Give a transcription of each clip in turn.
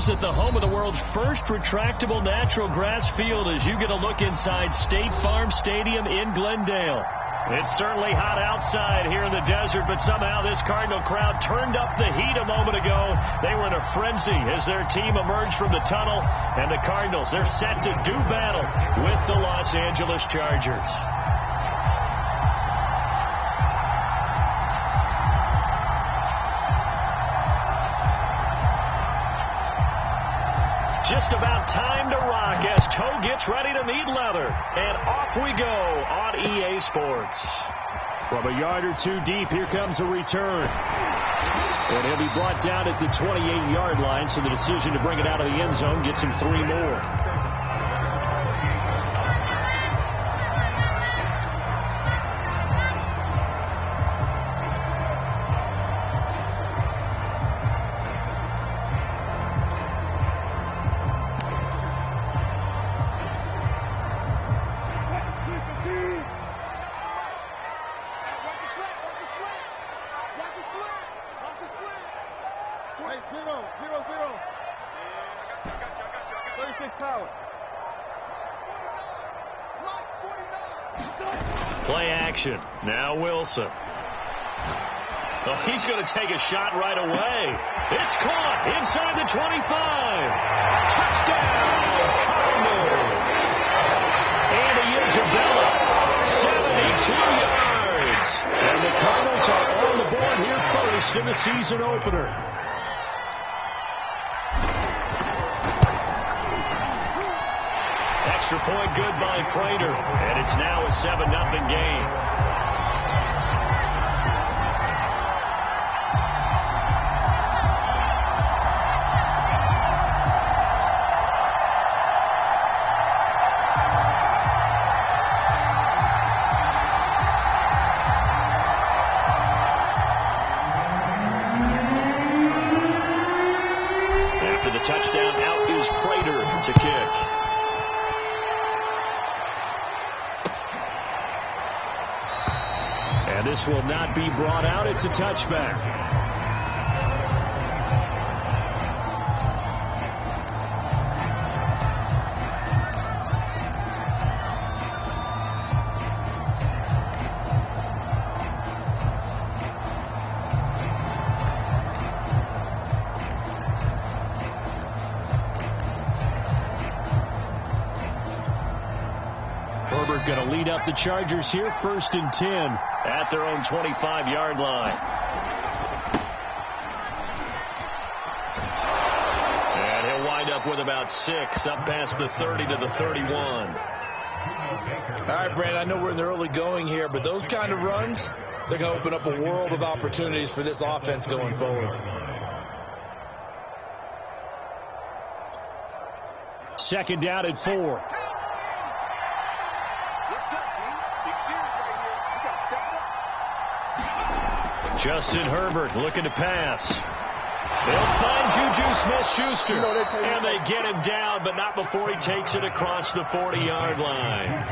us at the home of the world's first retractable natural grass field as you get a look inside State Farm Stadium in Glendale. It's certainly hot outside here in the desert, but somehow this Cardinal crowd turned up the heat a moment ago. They were in a frenzy as their team emerged from the tunnel, and the Cardinals, they're set to do battle with the Los Angeles Chargers. Just about time to rock as toe gets ready to meet leather. And off we go on EA Sports. From a yard or two deep, here comes a return. And he'll be brought down at the 28-yard line, so the decision to bring it out of the end zone gets him 3 more. Play action. Now Wilson. Oh, he's going to take a shot right away. It's caught inside the 25. Touchdown, Cardinals. Andy Isabella, 72 yards. And the Cardinals are on the board here first in the season opener. Extra point good by Prater, and it's now a 7-0 game. After the touchdown, out is Prater to kick. And this will not be brought out. It's a touchback. Herbert going to lead up the Chargers here, 1st and 10 at their own 25-yard line. And he'll wind up with about 6 up past the 30 to the 31. All right, Brad, I know we're in the early going here, but those kind of runs, they're going to open up a world of opportunities for this offense going forward. Second down at 4. Justin Herbert looking to pass. They'll find Juju Smith-Schuster. And they get him down, but not before he takes it across the 40-yard line.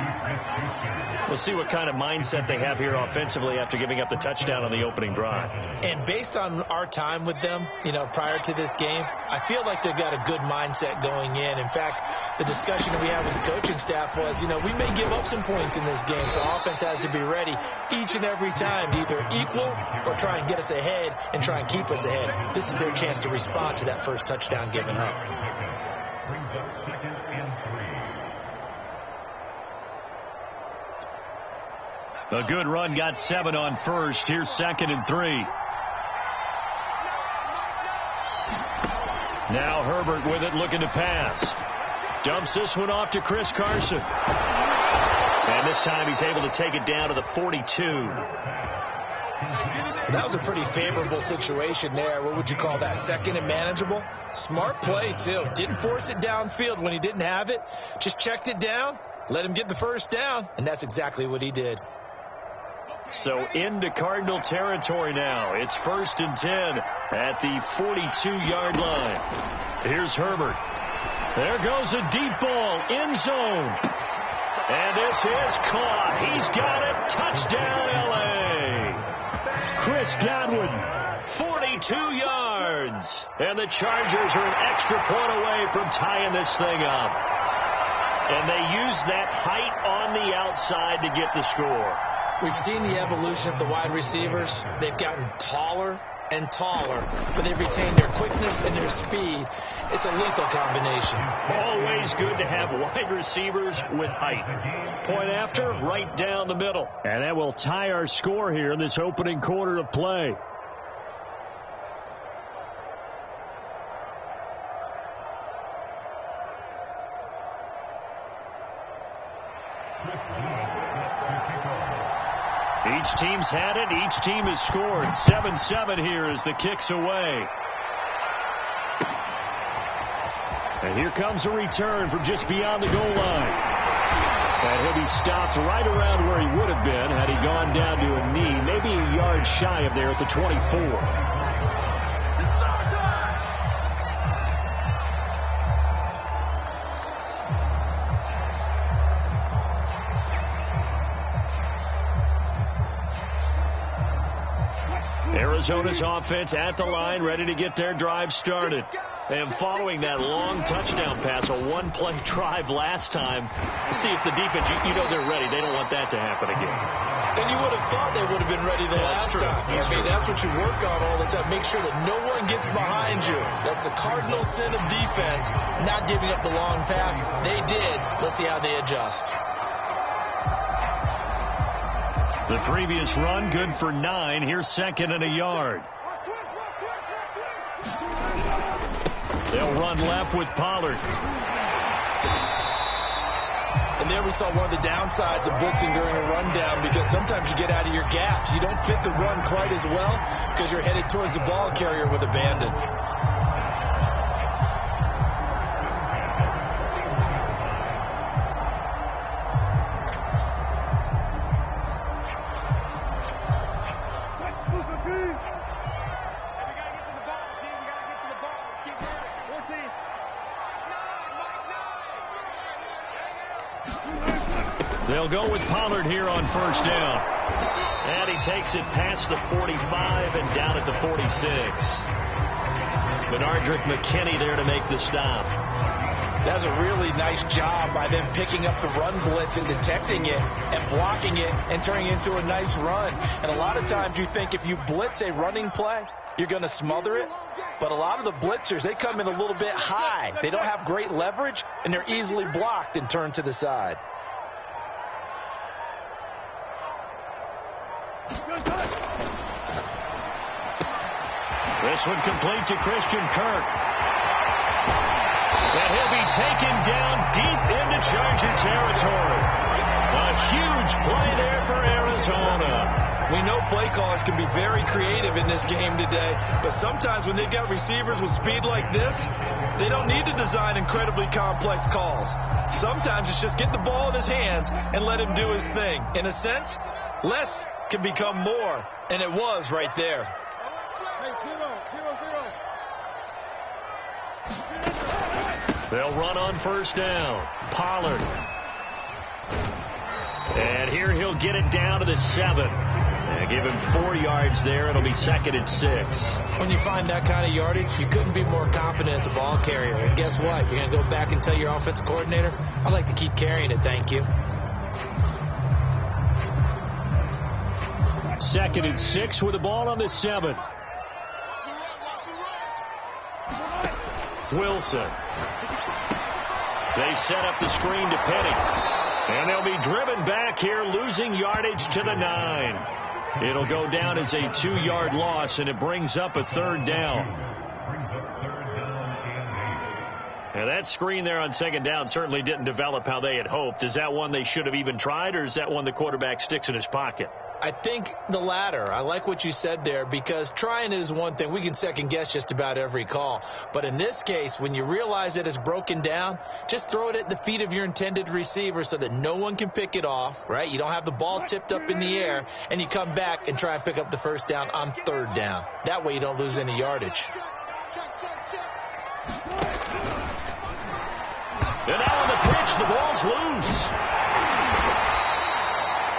We'll see what kind of mindset they have here offensively after giving up the touchdown on the opening drive. And based on our time with them, prior to this game, I feel like they've got a good mindset going in. In fact, the discussion that we had with the coaching staff was, we may give up some points in this game, so offense has to be ready each and every time to either equal or try and get us ahead and try and keep us ahead. This is their chance to respond to that first touchdown given up. A good run, got 7 on first. Here's 2nd and 3. Now Herbert with it, looking to pass. Dumps this one off to Chris Carson. And this time he's able to take it down to the 42. That was a pretty favorable situation there. What would you call that? 2nd and manageable? Smart play, too. Didn't force it downfield when he didn't have it. Just checked it down, let him get the first down, and that's exactly what he did. So into Cardinal territory now. It's 1st and 10 at the 42-yard line. Here's Herbert. There goes a deep ball, end zone. And this is caught. He's got it. Touchdown, L.A. Chris Godwin 42 yards. And the Chargers are an extra point away from tying this thing up. And they use that height on the outside to get the score. We've seen the evolution of the wide receivers. They've gotten taller and taller, but they've retained their quickness and their speed. It's a lethal combination. Always good to have wide receivers with height. Point after, right down the middle. And that will tie our score here in this opening quarter of play. Each team's had it. Each team has scored. 7-7 here as the kick's away. And here comes a return from just beyond the goal line. And he'll be stopped right around where he would have been had he gone down to a knee, maybe a yard shy of there at the 24. Arizona's offense at the line, ready to get their drive started. And following that long touchdown pass, a one-play drive last time, see if the defense, you know they're ready. They don't want that to happen again. And you would have thought they would have been ready the last time. That's what you work on all the time. Make sure that no one gets behind you. That's the cardinal sin of defense, not giving up the long pass. They did. Let's see how they adjust. The previous run, good for 9. Here's second and a yard. They'll run left with Pollard. And there we saw one of the downsides of blitzing during a rundown, because sometimes you get out of your gaps. You don't fit the run quite as well because you're headed towards the ball carrier with abandon. They'll go with Pollard here on first down. And he takes it past the 45 and down at the 46. Benardrick McKinney there to make the stop. That's a really nice job by them picking up the run blitz and detecting it and blocking it and turning it into a nice run. And a lot of times you think if you blitz a running play, you're going to smother it. But a lot of the blitzers, they come in a little bit high. They don't have great leverage, and they're easily blocked and turned to the side. This one complete to Christian Kirk. And he'll be taken down deep into Charger territory. A huge play there for Arizona. We know play callers can be very creative in this game today, but sometimes when they've got receivers with speed like this, they don't need to design incredibly complex calls. Sometimes it's just get the ball in his hands and let him do his thing. In a sense, less can become more, and it was right there. They'll run on first down. Pollard. And here he'll get it down to the 7. And give him 4 yards there. It'll be second and 6. When you find that kind of yardage, you couldn't be more confident as a ball carrier. And guess what? You're going to go back and tell your offensive coordinator, I'd like to keep carrying it, thank you. Second and 6 with the ball on the 7. Wilson. They set up the screen to Penny. And they'll be driven back here, losing yardage to the 9. It'll go down as a 2-yard loss, and it brings up a 3rd down. Now that screen there on second down certainly didn't develop how they had hoped. Is that one they should have even tried, or is that one the quarterback sticks in his pocket? I think the latter. I like what you said there, because trying it is one thing. We can second guess just about every call. But in this case, when you realize it is broken down, just throw it at the feet of your intended receiver so that no one can pick it off, right? You don't have the ball tipped up in the air, and you come back and try and pick up the first down on 3rd down. That way you don't lose any yardage. And now on the pitch, the ball's loose.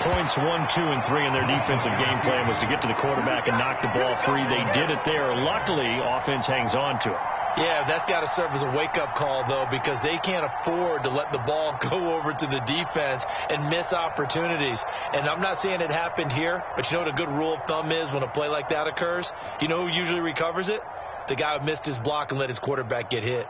Points 1, 2, and 3 in their defensive game plan was to get to the quarterback and knock the ball free. They did it there. Luckily, offense hangs on to it. Yeah, that's got to serve as a wake-up call, though, because they can't afford to let the ball go over to the defense and miss opportunities. And I'm not saying it happened here, but you know what a good rule of thumb is when a play like that occurs? You know who usually recovers it? The guy who missed his block and let his quarterback get hit.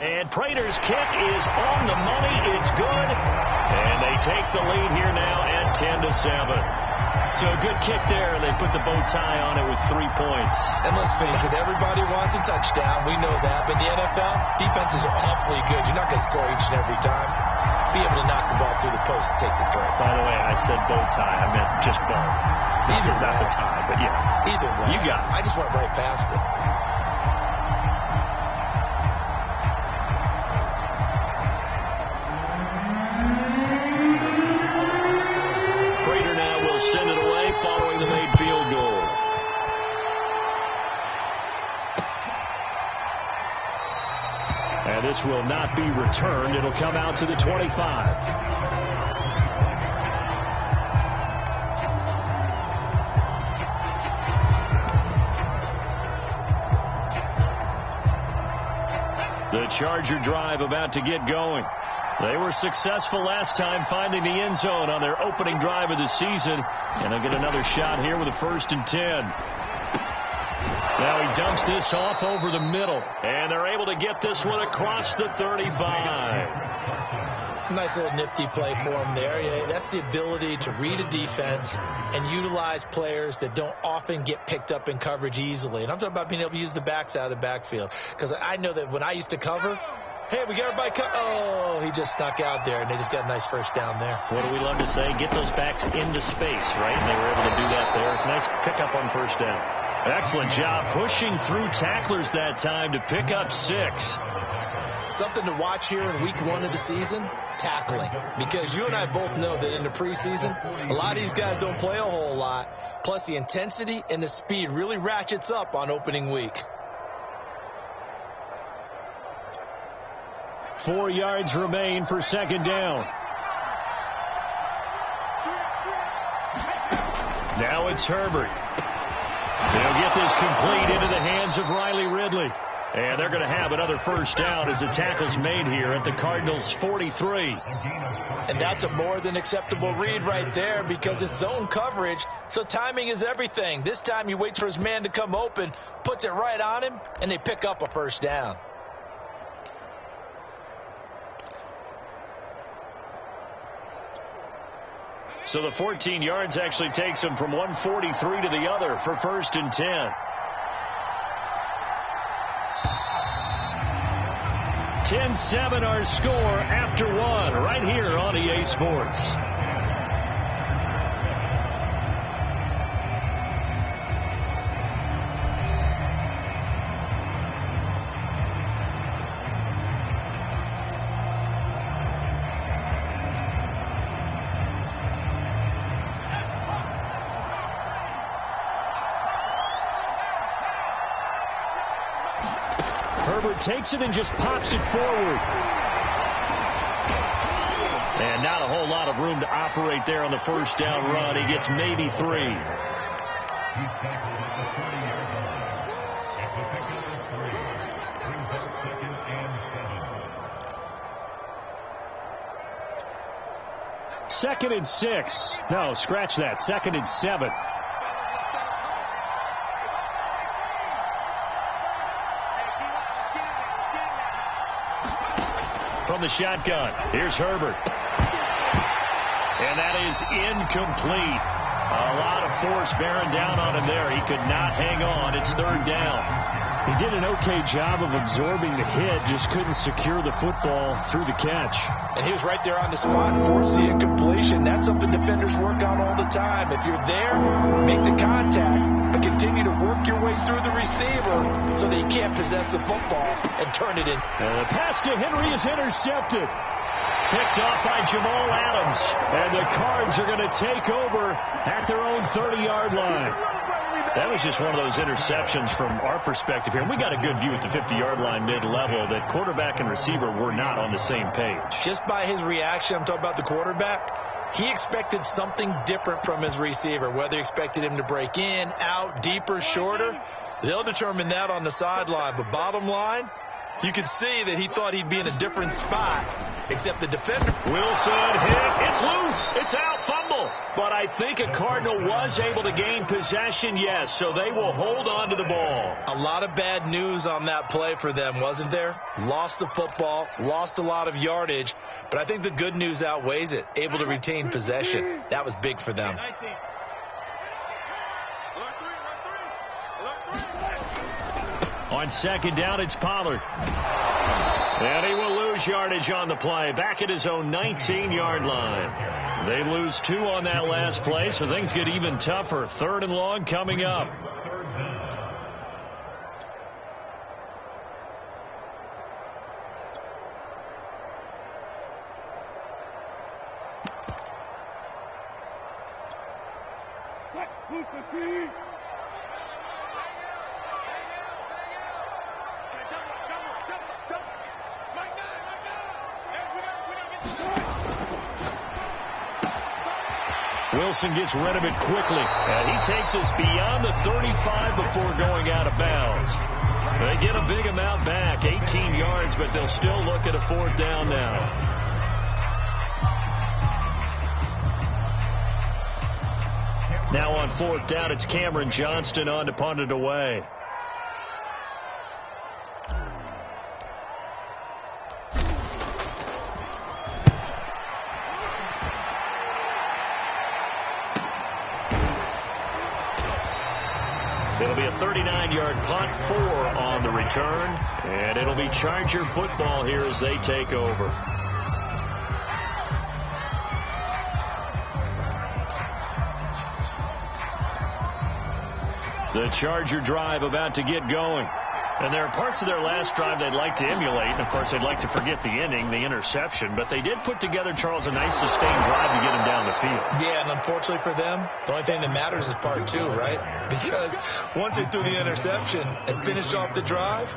And Prater's kick is on the money. It's good. And they take the lead here now at 10-7. So a good kick there. They put the bow tie on it with 3 points. And let's face it, everybody wants a touchdown. We know that. But in the NFL, defenses are awfully good. You're not going to score each and every time. Be able to knock the ball through the post and take the throw. By the way, I said bow tie. I meant just bow. Either not the tie, but yeah. Either way. You got it. I just went right past it. Send it away following the made field goal. And this will not be returned. It'll come out to the 25. The Charger drive about to get going. They were successful last time finding the end zone on their opening drive of the season. And they'll get another shot here with a 1st and 10. Now he dumps this off over the middle. And they're able to get this one across the 35. Nice little nifty play for him there. Yeah, that's the ability to read a defense and utilize players that don't often get picked up in coverage easily. And I'm talking about being able to use the backs out of the backfield. Because I know that when I used to cover, hey, we got everybody cut. Oh, he just snuck out there, and they just got a nice 1st down there. What do we love to say? Get those backs into space, right? And they were able to do that there. Nice pickup on 1st down. Excellent job pushing through tacklers that time to pick up 6. Something to watch here in week 1 of the season, tackling. Because you and I both know that in the preseason, a lot of these guys don't play a whole lot. Plus, the intensity and the speed really ratchets up on opening week. 4 yards remain for 2nd down. Now it's Herbert. They'll get this complete into the hands of Riley Ridley. And they're going to have another 1st down as the tackle's made here at the Cardinals' 43. And that's a more than acceptable read right there because it's zone coverage, so timing is everything. This time he waits for his man to come open, puts it right on him, and they pick up a 1st down. So the 14 yards actually takes him from 143 to the other for 1st and 10. 10-7 our score after 1 right here on EA Sports. Herbert takes it and just pops it forward. And not a whole lot of room to operate there on the 1st down run. He gets maybe 3. Second and 6. No, scratch that. 2nd and 7. From the shotgun, here's Herbert. And that is incomplete. A lot of force bearing down on him there. He could not hang on. It's 3rd down. He did an okay job of absorbing the hit, just couldn't secure the football through the catch. And he was right there on the spot, forcing the incompletion. That's something defenders work on all the time. If you're there, make the contact, but continue to work your way through the receiver so that he can't possess the football and turn it in. And the pass to Henry is intercepted. Picked off by Jamal Adams. And the Cards are going to take over at their own 30-yard line. That was just one of those interceptions from our perspective here. We got a good view at the 50-yard line mid-level that quarterback and receiver were not on the same page. Just by his reaction, I'm talking about the quarterback, he expected something different from his receiver, whether he expected him to break in, out, deeper, shorter. They'll determine that on the sideline. But bottom line, you can see that he thought he'd be in a different spot, except the defender. Wilson hit. It's loose. It's out. Fumble. But I think a Cardinal was able to gain possession, yes, so they will hold on to the ball. A lot of bad news on that play for them, wasn't there? Lost the football, lost a lot of yardage, but I think the good news outweighs it. Able to retain possession. That was big for them. On second down, it's Pollard. And he will lose yardage on the play. Back at his own 19-yard line. They lose 2 on that last play, so things get even tougher. 3rd and long coming up. Wilson gets rid of it quickly, and he takes us beyond the 35 before going out of bounds. They get a big amount back, 18 yards, but they'll still look at a 4th down now. Now on 4th down, it's Cameron Johnston on to punt it away. It'll be a 39-yard punt, 4 on the return, and it'll be Charger football here as they take over. The Charger drive about to get going. And there are parts of their last drive they'd like to emulate. And, of course, they'd like to forget the inning, the interception. But they did put together, Charles, a nice sustained drive to get him down the field. Yeah, and unfortunately for them, the only thing that matters is part 2, right? Because once they threw the interception and finished off the drive,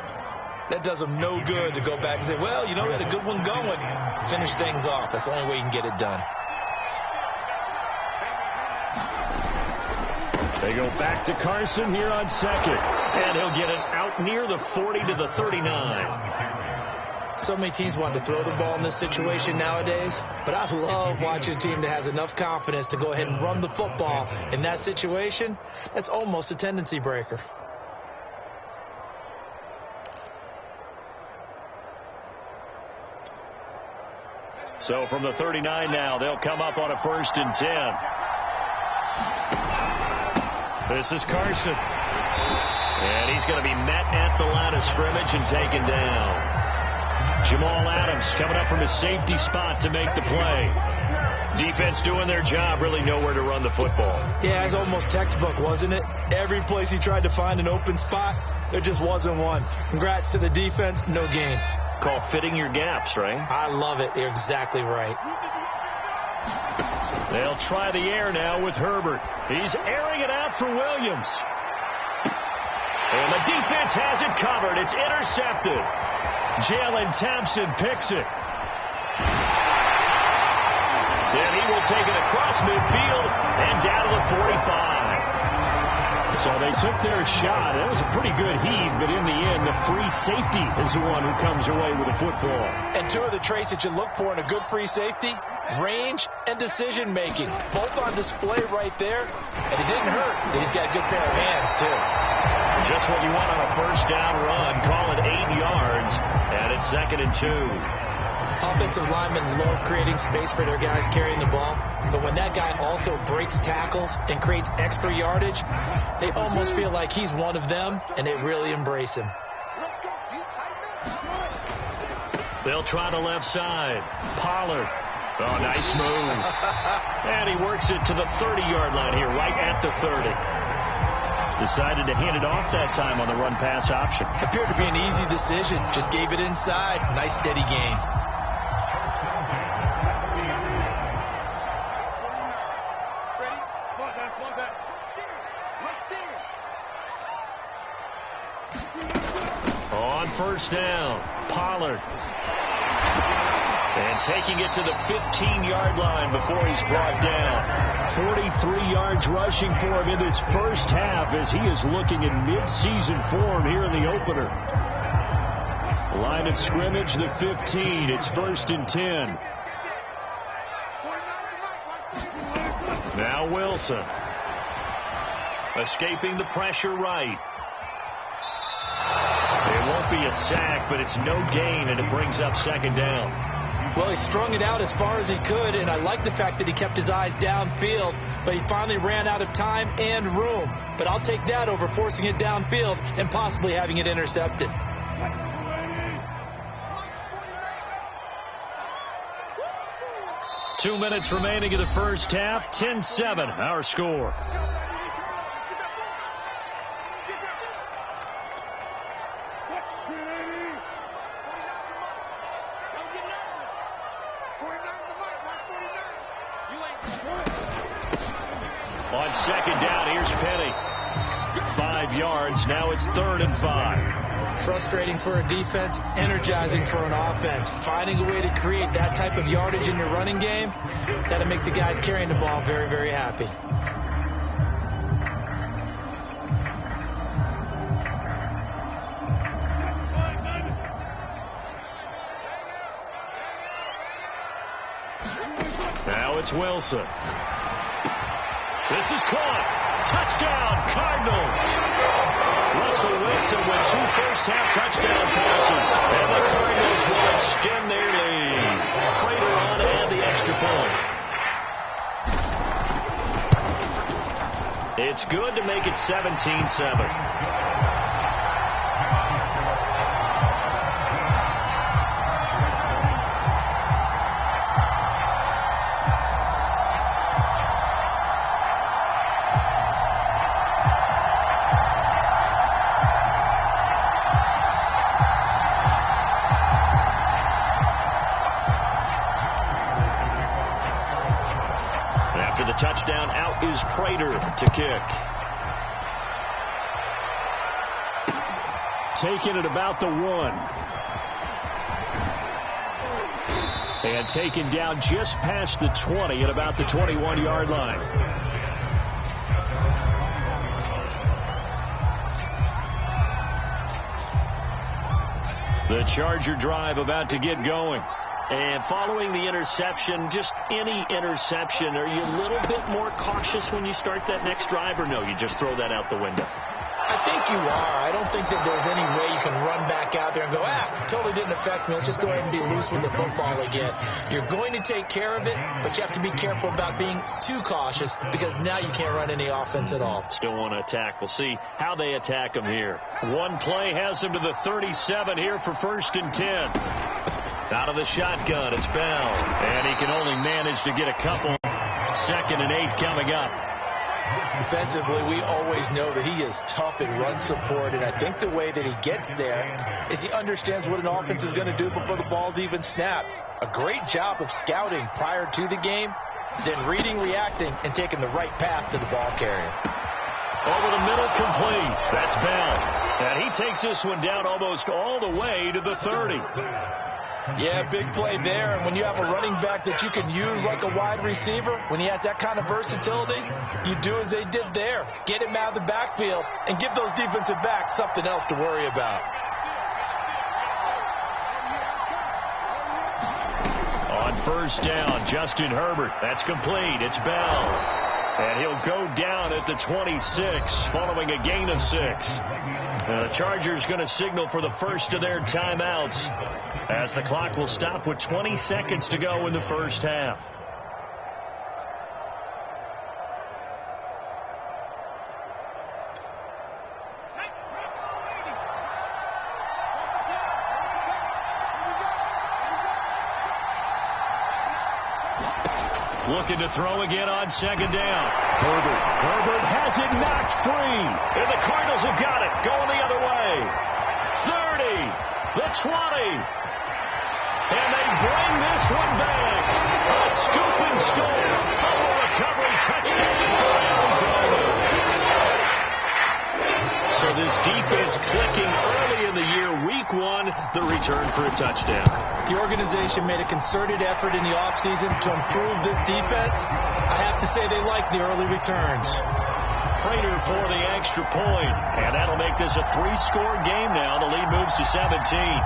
that does them no good to go back and say, well, you know, we had a good one going. Finish things off. That's the only way you can get it done. They go back to Carson here on second. And he'll get it out near the 40 to the 39. So many teams want to throw the ball in this situation nowadays. But I love watching a team that has enough confidence to go ahead and run the football. In that situation, that's almost a tendency breaker. So from the 39 now, they'll come up on a 1st and 10. This is Carson. And he's going to be met at the line of scrimmage and taken down. Jamal Adams coming up from his safety spot to make the play. Defense doing their job, really nowhere to run the football. Yeah, it's almost textbook, wasn't it? Every place he tried to find an open spot, there just wasn't one. Congrats to the defense, no gain. Call fitting your gaps, right? I love it. You're exactly right. They'll try the air now with Herbert. He's airing it out for Williams. And the defense has it covered. It's intercepted. Jalen Thompson picks it. Then he will take it across midfield and down to the 45. So they took their shot. That was a pretty good heave, but in the end, the free safety is the one who comes away with the football. And 2 of the traits that you look for in a good free safety, range and decision-making. Both on display right there. And it didn't hurt that he's got a good pair of hands, too. Just what you want on a 1st down run. Call it 8 yards, and it's 2nd and 2. Offensive linemen love creating space for their guys carrying the ball. But when that guy also breaks tackles and creates extra yardage, they almost feel like he's one of them, and they really embrace him. They'll try the left side. Pollard. Oh, nice move. And he works it to the 30-yard line here, right at the 30. Decided to hand it off that time on the run-pass option. Appeared to be an easy decision. Just gave it inside. Nice, steady gain. on first down. Pollard. And taking it to the 15-yard line before he's brought down. 43 yards rushing for him in this first half as he is looking in mid-season form here in the opener. Line of scrimmage, the 15. It's 1st and 10. Now Wilson. Escaping the pressure right. It won't be a sack, but it's no gain, and it brings up 2nd down. Well, he strung it out as far as he could, and I like the fact that he kept his eyes downfield, but he finally ran out of time and room. But I'll take that over forcing it downfield and possibly having it intercepted. Two minutes remaining in the first half. 10-7, our score. On 2nd down, here's Penny. 5 yards. Now it's 3rd and 5. Frustrating for a defense, energizing for an offense. Finding a way to create that type of yardage in your running game, that'll make the guys carrying the ball very, very happy. Now it's Wilson. This is caught. Touchdown, Cardinals. Russell Wilson with 2 first-half touchdown passes. And the Cardinals will extend their lead. Prater on to add the extra point. It's good to make it 17-7. Touchdown, out is Prater to kick. Taken at about the 1. And taken down just past the 20 at about the 21-yard line. The Charger drive about to get going. And following the interception, just any interception, are you a little bit more cautious when you start that next drive, or no, you just throw that out the window? I think you are. I don't think that there's any way you can run back out there and go, totally didn't affect me. Let's just go ahead and be loose with the football again. You're going to take care of it, but you have to be careful about being too cautious because now you can't run any offense at all. Still want to attack. We'll see how they attack them here. One play has them to the 37 here for 1st and 10. Out of the shotgun, it's Bell. And he can only manage to get a couple. 2nd and 8 coming up. Defensively, we always know that he is tough in run support, and I think the way that he gets there is he understands what an offense is going to do before the ball's even snapped. A great job of scouting prior to the game, then reading, reacting, and taking the right path to the ball carrier. Over the middle, complete. That's Bell. And he takes this one down almost all the way to the 30. Yeah, big play there. And when you have a running back that you can use like a wide receiver, when he has that kind of versatility, you do as they did there. Get him out of the backfield and give those defensive backs something else to worry about. On 1st down, Justin Herbert. That's complete. It's Bell. And he'll go down at the 26 following a gain of 6. The Chargers going to signal for the first of their timeouts as the clock will stop with 20 seconds to go in the first half. Looking to throw again on 2nd down. Herbert has it knocked free. And the Cardinals have got it. Going the other way. 30. The 20. And they bring this one back. A scoop and score. Fumble recovery touchdown for Arizona. So this defense clicking early in the year. Week 1 the return for a touchdown. The organization made a concerted effort in the offseason to improve this defense. I have to say they like the early returns. Prater for the extra point, and that'll make this a 3-score game now. The lead moves to 17.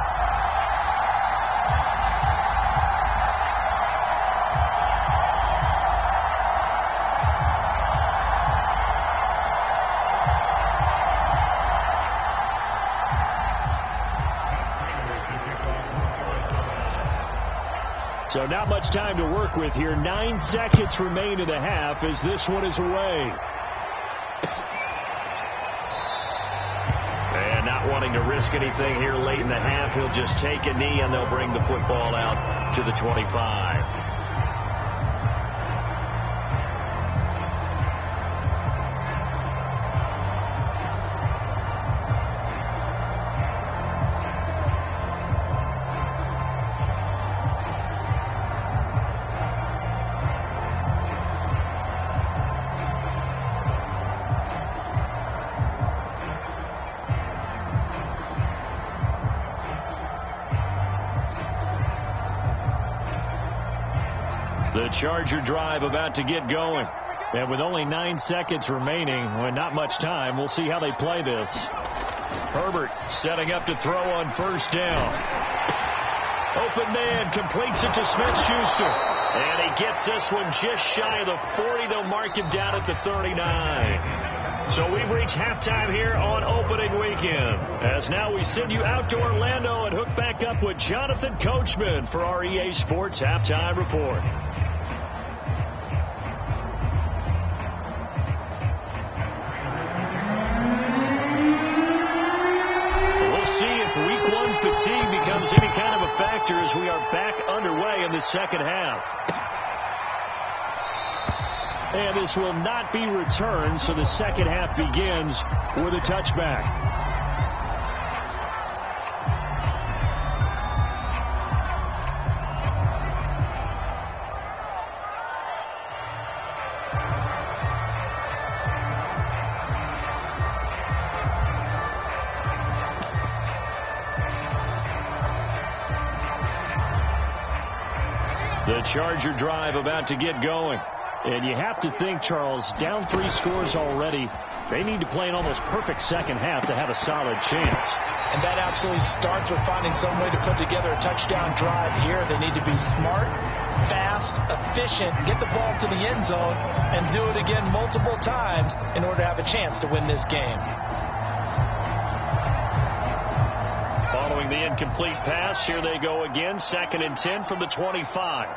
So not much time to work with here. 9 seconds remain in the half as this one is away. And not wanting to risk anything here late in the half, he'll just take a knee and they'll bring the football out to the 25. The Charger drive about to get going. And with only 9 seconds remaining, with not much time, we'll see how they play this. Herbert setting up to throw on first down. Open man completes it to Smith-Schuster. And he gets this one just shy of the 40. They'll mark him down at the 39. So we've reached halftime here on opening weekend. As now we send you out to Orlando and hook back up with Jonathan Coachman for our EA Sports Halftime Report. Fatigue becomes any kind of a factor as we are back underway in the second half. And this will not be returned, so the second half begins with a touchback. The Charger drive about to get going. And you have to think, Charles, down 3 scores already. They need to play an almost perfect second half to have a solid chance. And that absolutely starts with finding some way to put together a touchdown drive here. They need to be smart, fast, efficient, get the ball to the end zone, and do it again multiple times in order to have a chance to win this game. Following the incomplete pass, here they go again. 2nd and 10 from the 25.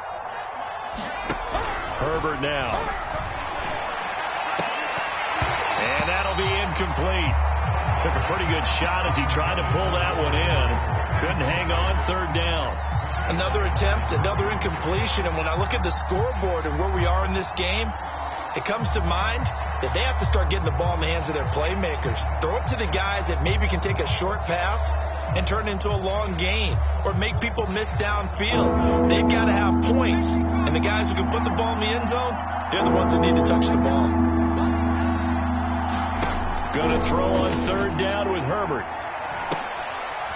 Herbert now. And that'll be incomplete. Took a pretty good shot as he tried to pull that one in. Couldn't hang on. 3rd down. Another attempt, another incompletion. And when I look at the scoreboard and where we are in this game, it comes to mind that they have to start getting the ball in the hands of their playmakers. Throw it to the guys that maybe can take a short pass and turn it into a long gain or make people miss downfield. They've got to have points. And the guys who can put the ball in the end zone, they're the ones that need to touch the ball. Going to throw on 3rd down with Herbert.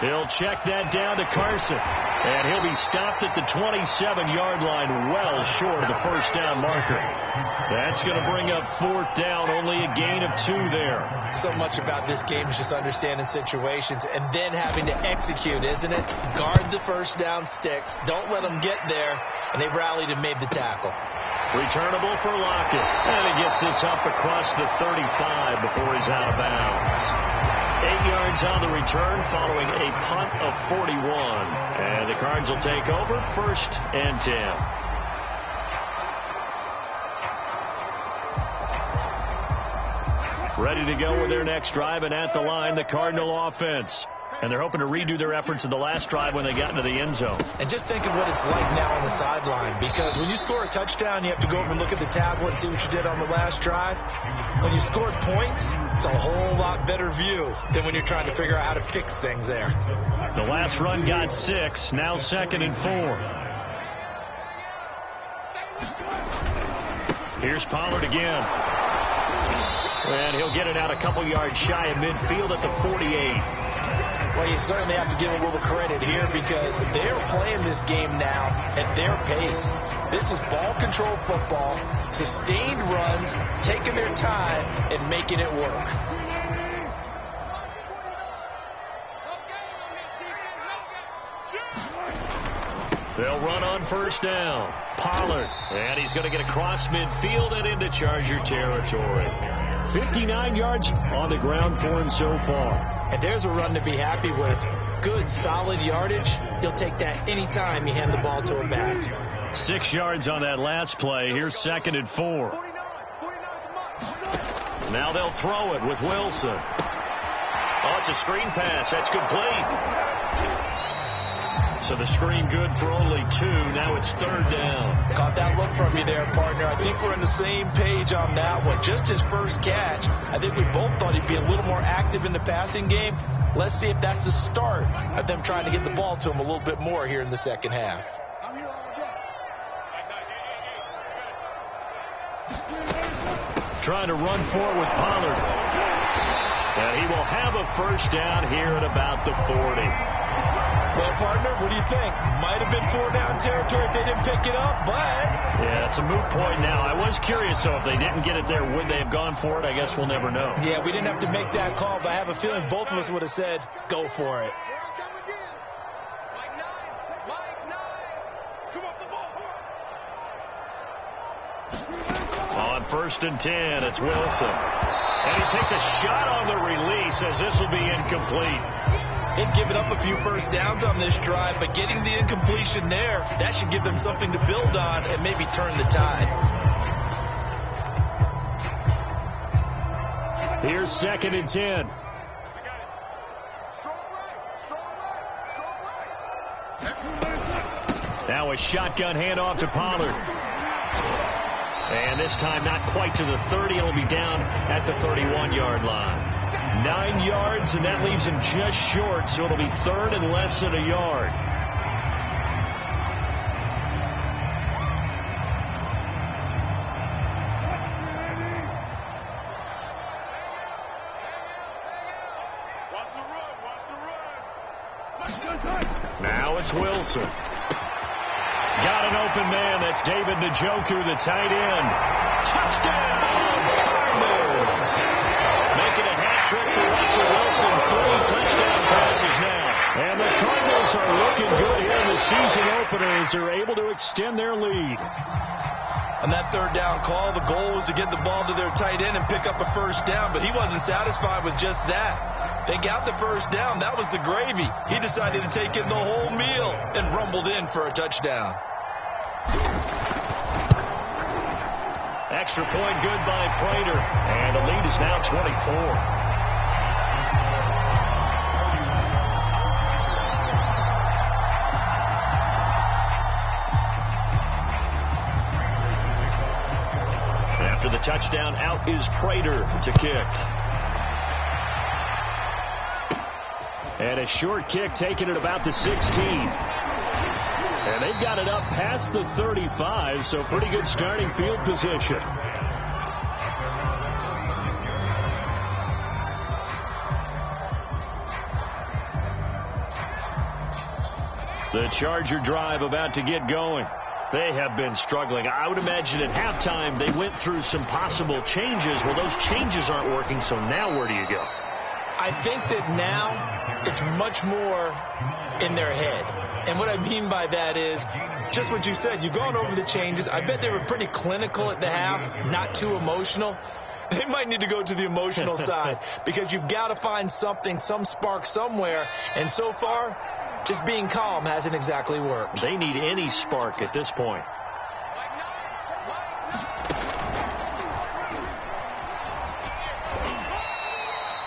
He'll check that down to Carson. And he'll be stopped at the 27-yard line, well short of the first down marker. That's going to bring up 4th down, only a gain of 2 there. So much about this game is just understanding situations and then having to execute, isn't it? Guard the first down sticks. Don't let them get there. And they've rallied and made the tackle. Returnable for Lockett. And he gets this up across the 35 before he's out of bounds. 8 yards on the return following a punt of 41. And the Cards will take over 1st and 10. Ready to go with their next drive, and at the line, the Cardinal offense. And they're hoping to redo their efforts in the last drive when they got into the end zone. And just think of what it's like now on the sideline, because when you score a touchdown, you have to go over and look at the tablet and see what you did on the last drive. When you scored points, it's a whole lot better view than when you're trying to figure out how to fix things there. The last run got 6, now 2nd and 4. Here's Pollard again. And he'll get it out a couple yards shy of midfield at the 48. Well, you certainly have to give a little credit here because they're playing this game now at their pace. This is ball control football, sustained runs, taking their time and making it work. They'll run on first down. Pollard, and he's going to get across midfield and into Charger territory. 59 yards on the ground for him so far. And there's a run to be happy with. Good, solid yardage. He'll take that anytime you hand the ball to him back. 6 yards on that last play. Here's 2nd and 4. Now they'll throw it with Wilson. Oh, it's a screen pass. That's complete. So the screen good for only 2. Now it's 3rd down. Caught that look from you there, partner. I think we're on the same page on that one. Just his first catch. I think we both thought he'd be a little more active in the passing game. Let's see if that's the start of them trying to get the ball to him a little bit more here in the second half. Trying to run forward with Pollard. And he will have a first down here at about the 40. Well, partner, what do you think? Might have been 4-down territory if they didn't pick it up, but... Yeah, it's a moot point now. I was curious, though, if they didn't get it there, would they have gone for it? I guess we'll never know. Yeah, we didn't have to make that call, but I have a feeling both of us would have said, go for it. On 1st and 10, it's Wilson. And he takes a shot on the release as this will be incomplete. They've given up a few first downs on this drive, but getting the incompletion there, that should give them something to build on and maybe turn the tide. Here's 2nd and 10. Now a shotgun handoff to Pollard. And this time not quite to the 30. It'll be down at the 31-yard line. 9 yards, and that leaves him just short, so it'll be 3rd and less than a yard. Now it's Wilson. Got an open man. That's David Njoku, the tight end. Touchdown, Cardinals. Making a hat trick for Russell Wilson. 3 touchdown passes now. And the Cardinals are looking good here in the season opener as they're able to extend their lead. On that 3rd down call, the goal was to get the ball to their tight end and pick up a first down, but he wasn't satisfied with just that. They got the first down. That was the gravy. He decided to take in the whole meal and rumbled in for a touchdown. Extra point good by Prater. And the lead is now 24. After the touchdown, out is Prater to kick. And a short kick taken at about the 16. And they've got it up past the 35, so pretty good starting field position. The Charger drive about to get going. They have been struggling. I would imagine at halftime they went through some possible changes. Well, those changes aren't working, so now where do you go? I think that now it's much more in their head. And what I mean by that is just what you said. You've gone over the changes. I bet they were pretty clinical at the half, not too emotional. They might need to go to the emotional side because you've got to find something, some spark somewhere. And so far, just being calm hasn't exactly worked. They need any spark at this point.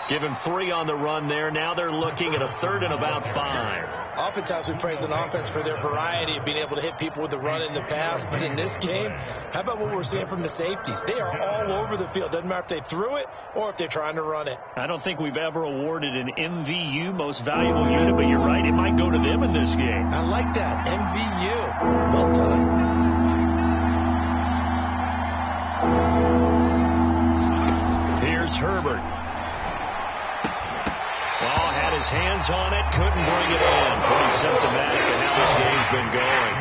Give him 3 on the run there. Now they're looking at a 3rd and about 5. Oftentimes we praise an offense for their variety of being able to hit people with the run in the pass. But in this game, how about what we're seeing from the safeties? They are all over the field. Doesn't matter if they threw it or if they're trying to run it. I don't think we've ever awarded an MVU, most valuable unit, but you're right. It might go to them in this game. I like that. MVU. Well done. Here's Herbert. Oh, had his hands on it, couldn't bring it in. Pretty symptomatic of how this game's been going.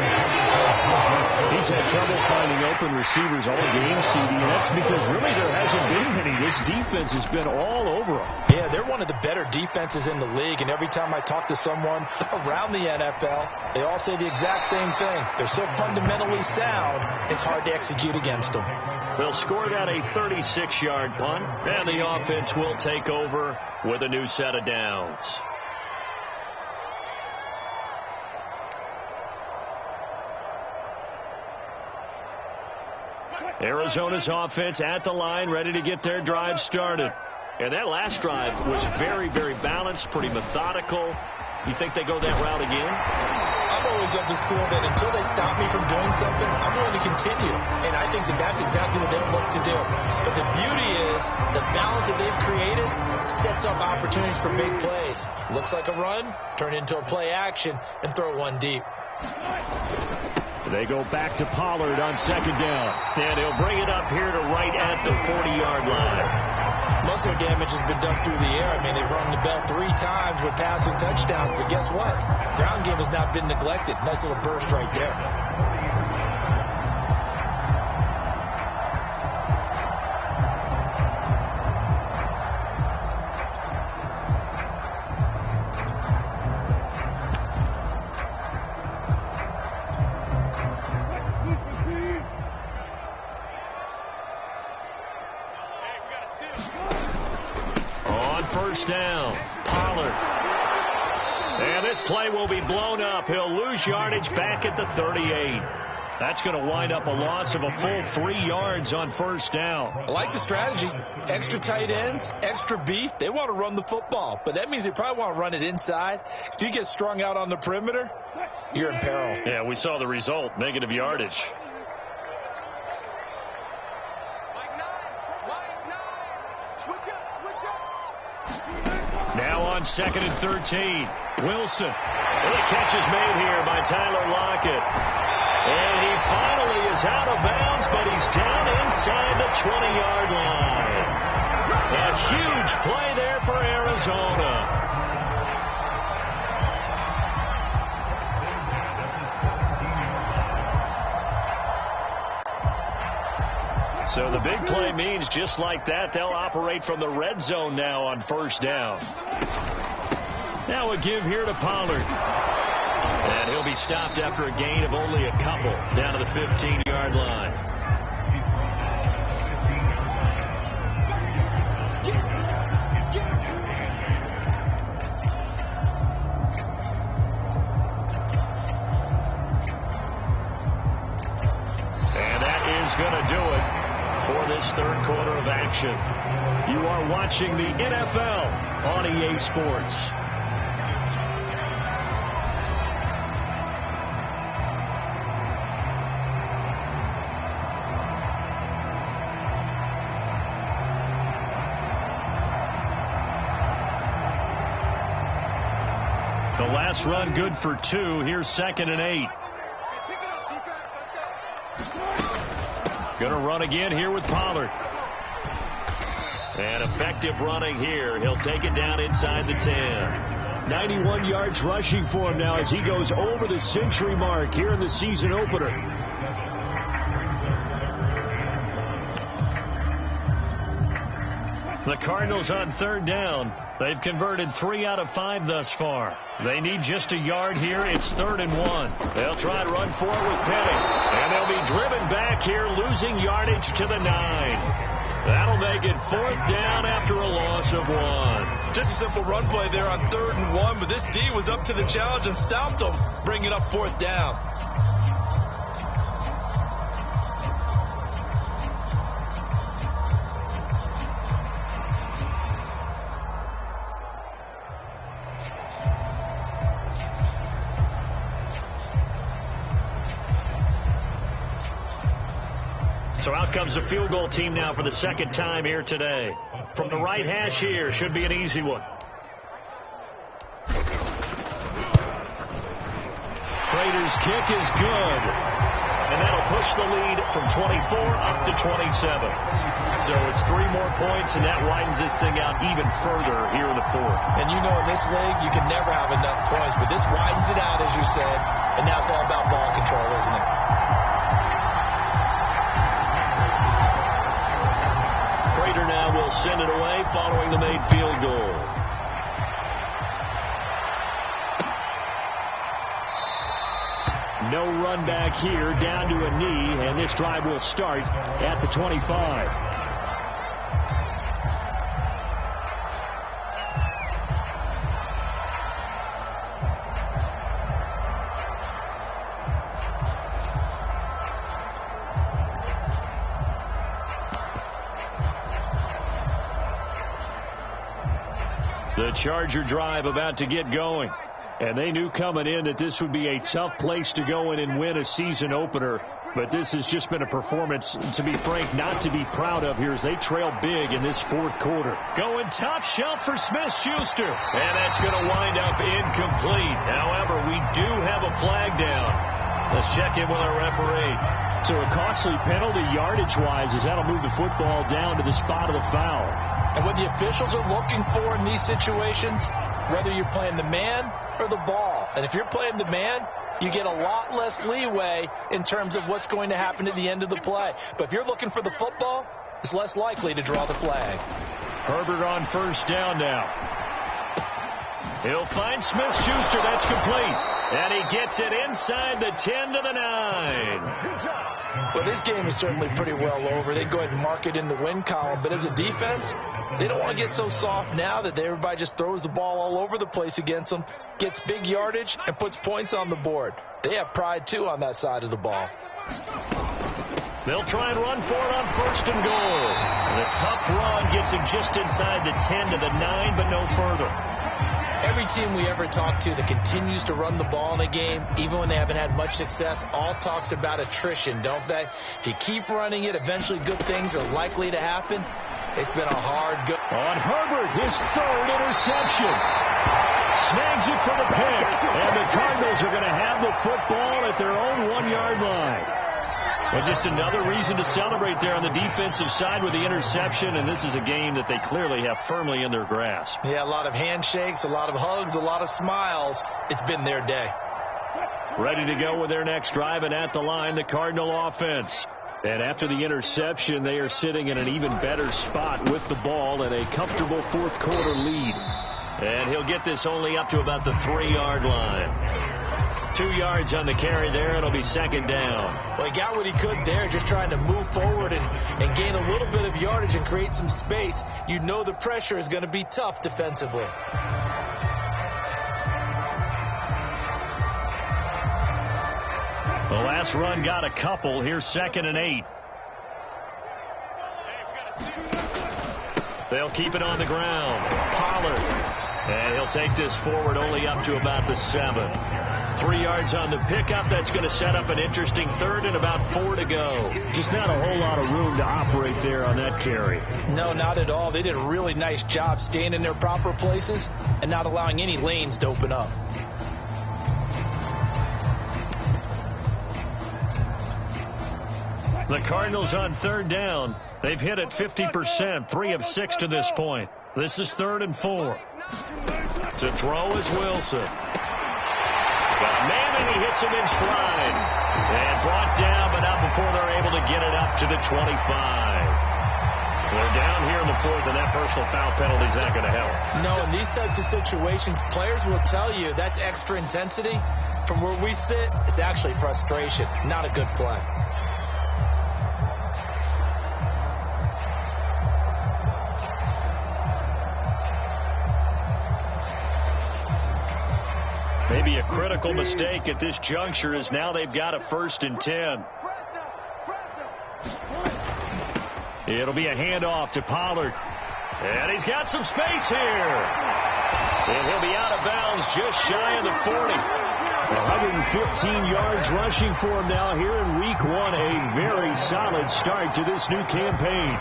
He's had trouble finding open receivers all game, CD, and that's because really there hasn't been any. This defense has been all over him. Yeah, they're one of the better defenses in the league, and every time I talk to someone around the NFL, they all say the exact same thing. They're so fundamentally sound, it's hard to execute against them. They'll score that a 36-yard punt, and the offense will take over with a new set of downs. Arizona's offense at the line, ready to get their drive started. And that last drive was very, very balanced, pretty methodical. You think they go that route again? I'm always of the school that until they stop me from doing something, I'm going to continue. And I think that that's exactly what they'll look to do. But the beauty is the balance that they've created sets up opportunities for big plays. Looks like a run, turn into a play action, and throw one deep. They go back to Pollard on second down. And he'll bring it up here to right at the 40-yard line. Most of their damage has been done through the air. I mean, they've rung the bell 3 times with passing touchdowns. But guess what? Ground game has not been neglected. Nice little burst right there. Down, Pollard. And this play will be blown up. He'll lose yardage back at the 38. That's going to wind up a loss of a full 3 yards on first down. I like the strategy. Extra tight ends, extra beef. They want to run the football, but that means they probably want to run it inside. If you get strung out on the perimeter, you're in peril. Yeah, we saw the result, negative yardage. Now on 2nd and 13. Wilson. And the catch is made here by Tyler Lockett. And he finally is out of bounds, but he's down inside the 20-yard line. A huge play there for Arizona. So the big play means just like that, they'll operate from the red zone now on first down. Now a give here to Pollard. And he'll be stopped after a gain of only a couple down to the 15-yard line. And that is going to do it for this third quarter of action. You are watching the NFL on EA Sports. The last run good for 2. Here's 2nd and 8. Going to run again here with Pollard. And effective running here. He'll take it down inside the 10. 91 yards rushing for him now as he goes over the century mark here in the season opener. The Cardinals on 3rd down. They've converted 3 out of 5 thus far. They need just a yard here. It's 3rd and 1. They'll try to run for it with Penny. And they'll be driven back here, losing yardage to the 9. That'll make it 4th down after a loss of 1. Just a simple run play there on 3rd and 1, but this D was up to the challenge and stopped them, bringing up 4th down. So out comes the field goal team now for the 2nd time here today. From the right hash here, should be an easy one. Prater's kick is good. and that'll push the lead from 24 up to 27. So it's 3 more points, and that widens this thing out even further here in the fourth. And you know in this league, you can never have enough points, but this widens it out, as you said, and now it's all about ball control, isn't it? Prater now will send it away following the made field goal. No run back here, down to a knee, and this drive will start at the 25. The Charger drive about to get going. And they knew coming in that this would be a tough place to go in and win a season opener. But this has just been a performance, to be frank, not to be proud of here as they trail big in this fourth quarter. Going top shelf for Smith-Schuster. And that's going to wind up incomplete. However, we do have a flag down. Let's check in with our referee. So a costly penalty yardage-wise as that'll move the football down to the spot of the foul. And what the officials are looking for in these situations, whether you're playing the man or the ball. And if you're playing the man, you get a lot less leeway in terms of what's going to happen at the end of the play. But if you're looking for the football, it's less likely to draw the flag. Herbert on first down now. He'll find Smith-Schuster. That's complete. And he gets it inside the 10 to the 9. Well, this game is certainly pretty well over. They go ahead and mark it in the win column. But as a defense, they don't want to get so soft now that everybody just throws the ball all over the place against them, gets big yardage, and puts points on the board. They have pride, too, on that side of the ball. They'll try and run for it on first and goal. The tough run gets him just inside the 10 to the 9, but no further. Every team we ever talk to that continues to run the ball in a game, even when they haven't had much success, all talks about attrition, don't they? If you keep running it, eventually good things are likely to happen. It's been a hard go. On Herbert, his third interception. Snags it for the pick. And the Cardinals are going to have the football at their own 1-yard line. Well, just another reason to celebrate there on the defensive side with the interception, and this is a game that they clearly have firmly in their grasp. Yeah, a lot of handshakes, a lot of hugs, a lot of smiles. It's been their day. Ready to go with their next drive, and at the line, the Cardinal offense. And after the interception, they are sitting in an even better spot with the ball and a comfortable fourth quarter lead. And he'll get this only up to about the 3-yard line. 2 yards on the carry there. It'll be second down. Well, he got what he could there, just trying to move forward and gain a little bit of yardage and create some space. You know the pressure is going to be tough defensively. The last run got a couple. Here's 2nd and 8. They'll keep it on the ground. Pollard. And he'll take this forward only up to about the 7. 3 yards on the pickup. That's going to set up an interesting third and about 4 to go. Just not a whole lot of room to operate there on that carry. No, not at all. They did a really nice job staying in their proper places and not allowing any lanes to open up. The Cardinals on 3rd down. They've hit it 50%, 3 of 6 to this point. This is 3rd and 4. To throw is Wilson. Got a man, and he hits him in stride. And brought down, but not before they're able to get it up to the 25. They're down here in the 4th, and that personal foul penalty is not going to help. No, in these types of situations, players will tell you that's extra intensity. From where we sit, it's actually frustration, not a good play. Maybe a critical mistake at this juncture is now they've got a 1st and 10. It'll be a handoff to Pollard. And he's got some space here. And he'll be out of bounds just shy of the 40. 115 yards rushing for him now here in week 1. A very solid start to this new campaign.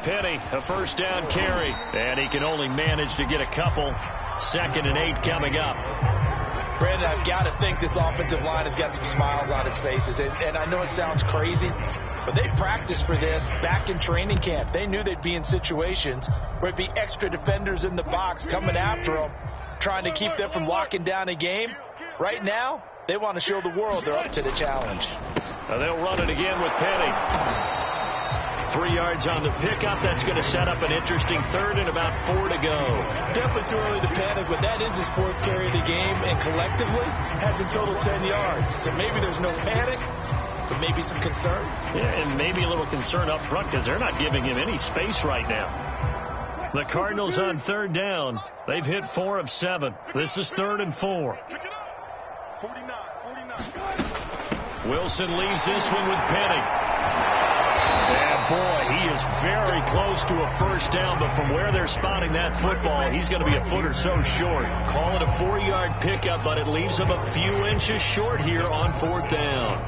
Penny, a first down carry. And he can only manage to get a couple. 2nd and 8 coming up. Brandon, I've got to think this offensive line has got some smiles on its faces. And I know it sounds crazy, but they practiced for this back in training camp. They knew they'd be in situations where it'd be extra defenders in the box coming after them, trying to keep them from locking down a game. Right now, they want to show the world they're up to the challenge. Now they'll run it again with Penny. 3 yards on the pickup. That's going to set up an interesting 3rd and about 4 to go. Definitely too early to panic, but that is his 4th carry of the game, and collectively has a total 10 yards. So maybe there's no panic, but maybe some concern. Yeah, and maybe a little concern up front because they're not giving him any space right now. The Cardinals on 3rd down. They've hit 4 of 7. This is 3rd and 4. 49. Wilson leaves this one with Penny. And boy, he is very close to a first down, but from where they're spotting that football, he's going to be a foot or so short. Call it a 4-yard pickup, but it leaves him a few inches short here on 4th down.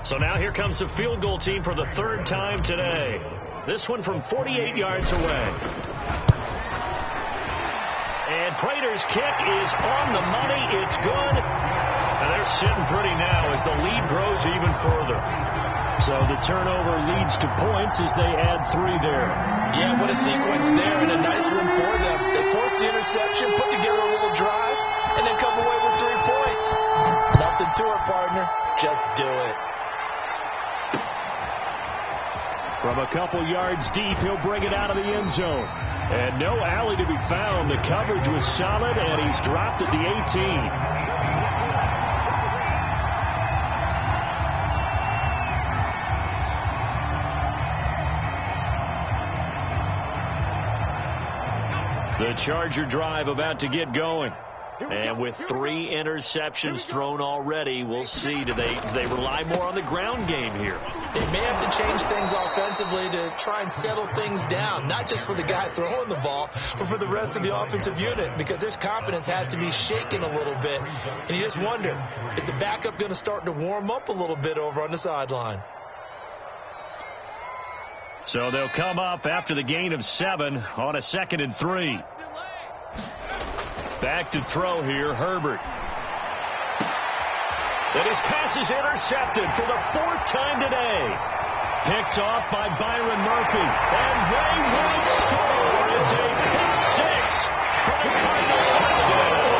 So now here comes the field goal team for the 3rd time today. This one from 48 yards away. And Prater's kick is on the money. It's good. And they're sitting pretty now as the lead grows even further. So the turnover leads to points as they add 3 there. Yeah, what a sequence there, and a nice one for them. They force the interception, put together a little drive, and then come away with 3 points. Nothing to it, partner. Just do it. From a couple yards deep, he'll bring it out of the end zone. And no alley to be found. The coverage was solid, and he's dropped at the 18. The Charger drive about to get going. And with 3 interceptions thrown already, we'll see. Do they rely more on the ground game here? They may have to change things offensively to try and settle things down, not just for the guy throwing the ball, but for the rest of the offensive unit, because their confidence has to be shaken a little bit. And you just wonder, is the backup going to start to warm up a little bit over on the sideline? So they'll come up after the gain of 7 on a 2nd and 3. Back to throw here, Herbert. And his pass is intercepted for the 4th time today. Picked off by Byron Murphy. And they will score. It's a pick 6 for the Cardinals touchdown.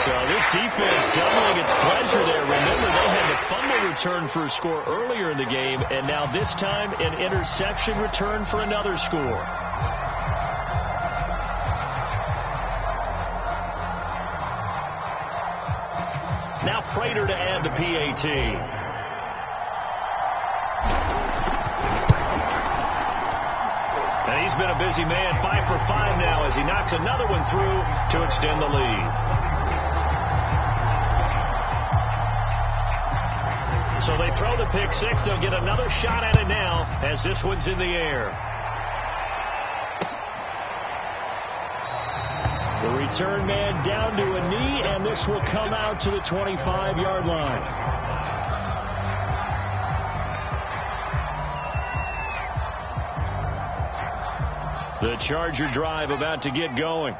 So this defense doubling its pleasure there. Remember, they had the fumble return for a score earlier in the game, and now this time an interception return for another score. Now Prater to add the PAT. And he's been a busy man, 5 for 5 now as he knocks another one through to extend the lead. So they throw the pick 6. They'll get another shot at it now as this one's in the air. The return man down to a knee, and this will come out to the 25-yard line. The Charger drive about to get going.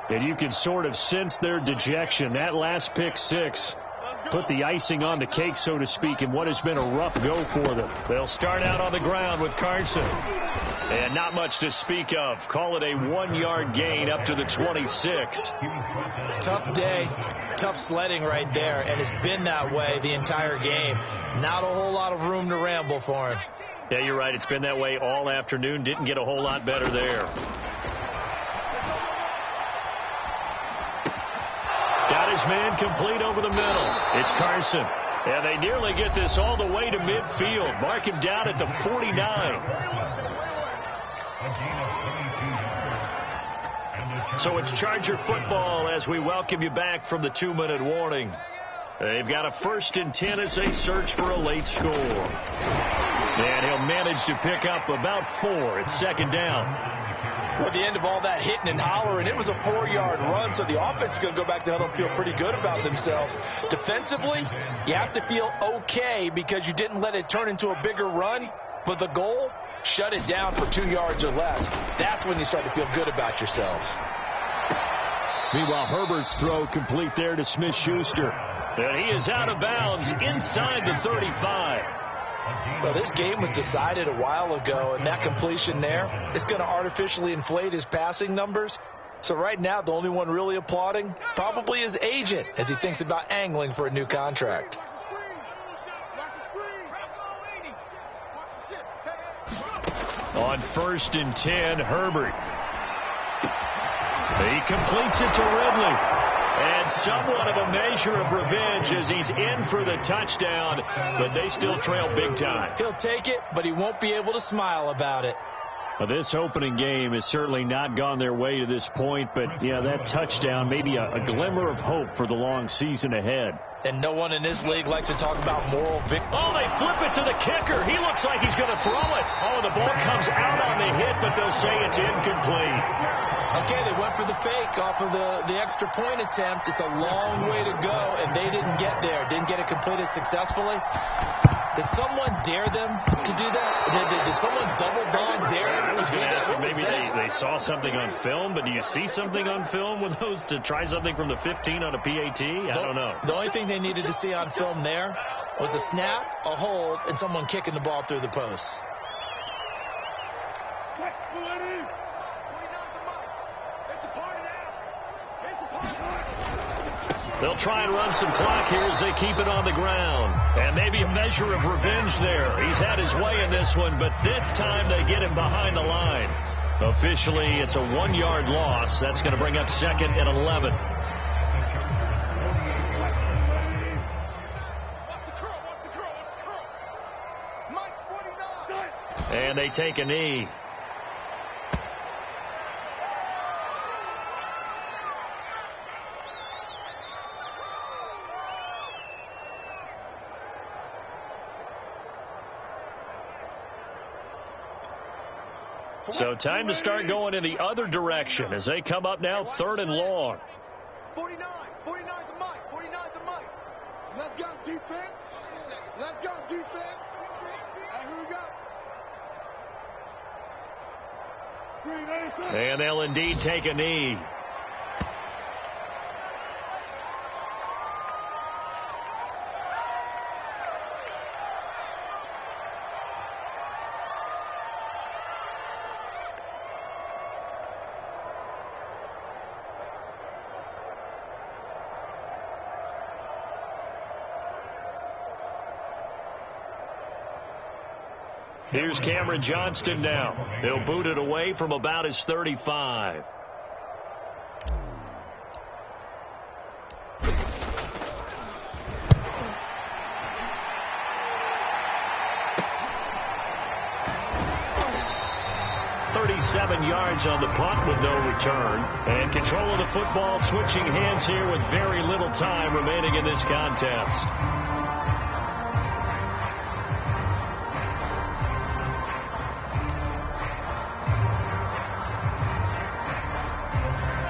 And you can sort of sense their dejection. That last pick 6 put the icing on the cake, so to speak, in what has been a rough go for them. They'll start out on the ground with Carson. And not much to speak of. Call it a 1-yard gain up to the 26. Tough day, tough sledding right there, and it's been that way the entire game. Not a whole lot of room to ramble for him. Yeah, you're right. It's been that way all afternoon. Didn't get a whole lot better there. Got his man complete over the middle. It's Carson. And they nearly get this all the way to midfield. Mark him down at the 49. So it's Charger football as we welcome you back from the 2-minute warning. They've got a 1st and 10 as they search for a late score. And he'll manage to pick up about 4. It's 2nd down. Well, at the end of all that hitting and hollering, it was a 4-yard run, so the offense is going to go back to huddle and feel pretty good about themselves. Defensively, you have to feel okay because you didn't let it turn into a bigger run, but the goal, shut it down for 2 yards or less. That's when you start to feel good about yourselves. Meanwhile, Herbert's throw complete there to Smith-Schuster. And he is out of bounds inside the 35. Well, this game was decided a while ago, and that completion there is going to artificially inflate his passing numbers. So right now, the only one really applauding probably his agent as he thinks about angling for a new contract. On 1st and 10, Herbert. He completes it to Ridley. And somewhat of a measure of revenge as he's in for the touchdown, but they still trail big time. He'll take it, but he won't be able to smile about it. Well, this opening game has certainly not gone their way to this point, but, yeah, that touchdown, maybe a glimmer of hope for the long season ahead. And no one in this league likes to talk about moral victory. Oh, they flip it to the kicker. He looks like he's going to throw it. Oh, the ball comes out on the hit, but they'll say it's incomplete. Okay, they went for the fake off of the extra point attempt. It's a long way to go, and they didn't get there. Didn't get it completed successfully. Did someone dare them to do that? Did someone double dog dare them to do that? Maybe they saw something on film, but do you see something on film with those to try something from the 15 on a PAT? I don't know. The only thing they needed to see on film there was a snap, a hold, and someone kicking the ball through the post. They'll try and run some clock here as they keep it on the ground. And maybe a measure of revenge there. He's had his way in this one, but this time they get him behind the line. Officially, it's a 1-yard loss. That's going to bring up 2nd and 11. And they take a knee. So time to start going in the other direction as they come up now 3rd and long. 49 the mic, 49 the mic. Let's go defense. Let's go defense. And here we go. And they'll indeed take a knee. Here's Cameron Johnston now. He'll boot it away from about his 35. Yards on the punt with no return. And control of the football, switching hands here with very little time remaining in this contest.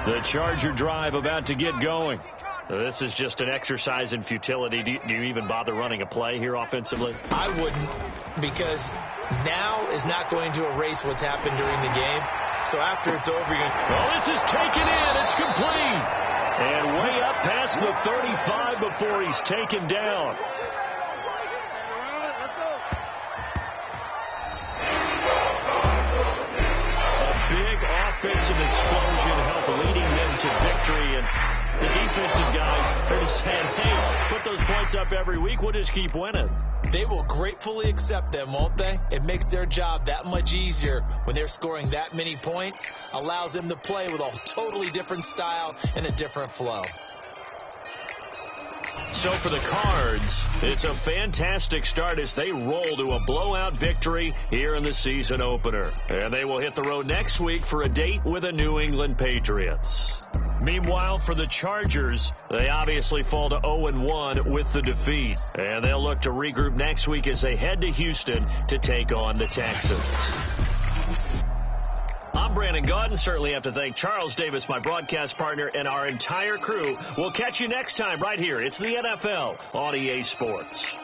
The Charger drive about to get going. This is just an exercise in futility. Do you even bother running a play here offensively? I wouldn't, because now is not going to erase what's happened during the game. So after it's over, you're going to... Well, this is taken in. It's complete. And way up past the 35 before he's taken down. Offensive explosion help leading them to victory, and the defensive guys are just saying, hey, put those points up every week, we'll just keep winning. They will gratefully accept them, won't they? It makes their job that much easier when they're scoring that many points, allows them to play with a totally different style and a different flow. So for the Cards, it's a fantastic start as they roll to a blowout victory here in the season opener. And they will hit the road next week for a date with the New England Patriots. Meanwhile, for the Chargers, they obviously fall to 0-1 with the defeat. And they'll look to regroup next week as they head to Houston to take on the Texans. I'm Brandon Gaudin. Certainly have to thank Charles Davis, my broadcast partner, and our entire crew. We'll catch you next time right here. It's the NFL on EA Sports.